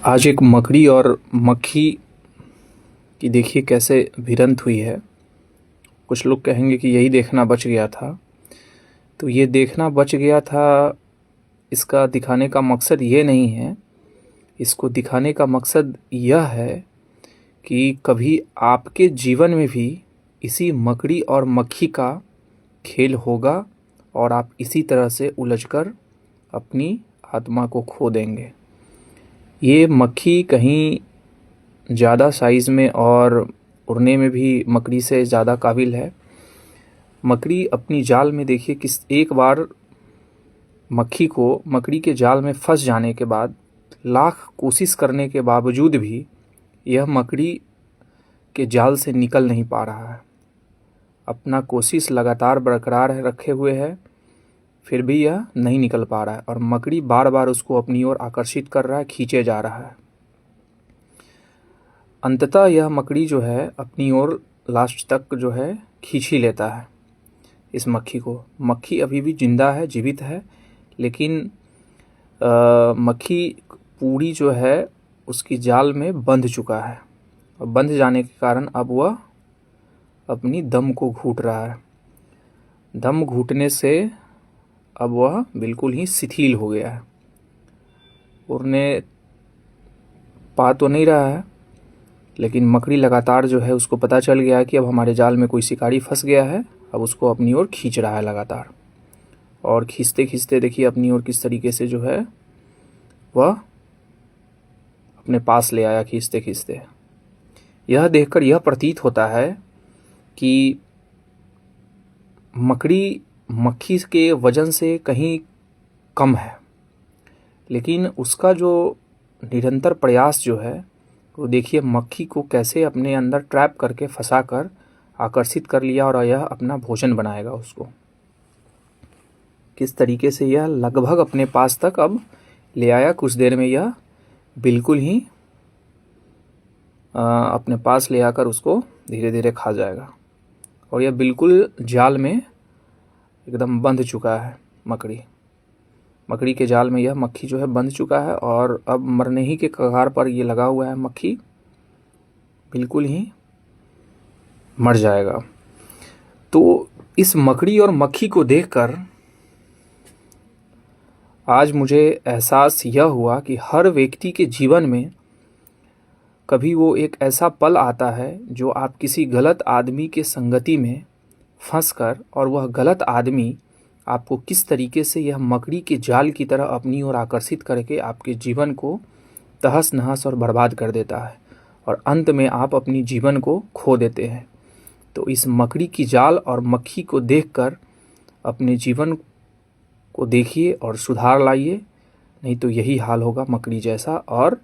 आज एक मकड़ी और मक्खी की देखिए कैसे भिड़ंत हुई है। कुछ लोग कहेंगे कि यही देखना बच गया था। तो ये देखना बच गया था, इसका दिखाने का मकसद ये नहीं है। इसको दिखाने का मकसद यह है कि कभी आपके जीवन में भी इसी मकड़ी और मक्खी का खेल होगा और आप इसी तरह से उलझकर अपनी आत्मा को खो देंगे। ये मक्खी कहीं ज़्यादा साइज़ में और उड़ने में भी मकड़ी से ज़्यादा काबिल है। मकड़ी अपनी जाल में देखिए किस एक बार मकड़ी के जाल में फंस जाने के बाद लाख कोशिश करने के बावजूद भी यह मकड़ी के जाल से निकल नहीं पा रहा है। अपना कोशिश लगातार बरकरार रखे हुए है, फिर भी यह नहीं निकल पा रहा है और मकड़ी बार बार उसको अपनी ओर आकर्षित कर रहा है, खींचे जा रहा है। अंततः यह मकड़ी जो है अपनी ओर लास्ट तक जो है खींच ही लेता है इस मक्खी को। मक्खी अभी भी जिंदा है, जीवित है, लेकिन मक्खी पूरी जो है उसकी जाल में बंध चुका है और बंध जाने के कारण अब वह अपनी दम को घूट रहा है। दम घूटने से अब वह बिल्कुल ही शिथिल हो गया है। उड़ने पा तो नहीं रहा है, लेकिन मकड़ी लगातार जो है उसको पता चल गया है कि अब हमारे जाल में कोई शिकारी फंस गया है। अब उसको अपनी ओर खींच रहा है लगातार, और खींचते खींचते देखिए अपनी ओर किस तरीके से जो है वह अपने पास ले आया खींचते खींचते। यह देखकर यह प्रतीत होता है कि मकड़ी मक्खी के वजन से कहीं कम है, लेकिन उसका जो निरंतर प्रयास जो है वो देखिए मक्खी को कैसे अपने अंदर ट्रैप करके फंसा कर आकर्षित कर लिया और यह अपना भोजन बनाएगा उसको। किस तरीके से यह लगभग अपने पास तक अब ले आया। कुछ देर में यह बिल्कुल ही अपने पास ले आकर उसको धीरे धीरे खा जाएगा और यह बिल्कुल जाल में एकदम बंध चुका है। मकड़ी के जाल में यह मक्खी जो है बंध चुका है और अब मरने ही के कगार पर ये लगा हुआ है। मक्खी बिल्कुल ही मर जाएगा। तो इस मकड़ी और मक्खी को देखकर आज मुझे एहसास यह हुआ कि हर व्यक्ति के जीवन में कभी वो एक ऐसा पल आता है जो आप किसी गलत आदमी के संगति में फंसकर, और वह गलत आदमी आपको किस तरीके से यह मकड़ी के जाल की तरह अपनी ओर आकर्षित करके आपके जीवन को तहस नहस और बर्बाद कर देता है और अंत में आप अपनी जीवन को खो देते हैं। तो इस मकड़ी की जाल और मक्खी को देखकर अपने जीवन को देखिए और सुधार लाइए, नहीं तो यही हाल होगा मकड़ी जैसा और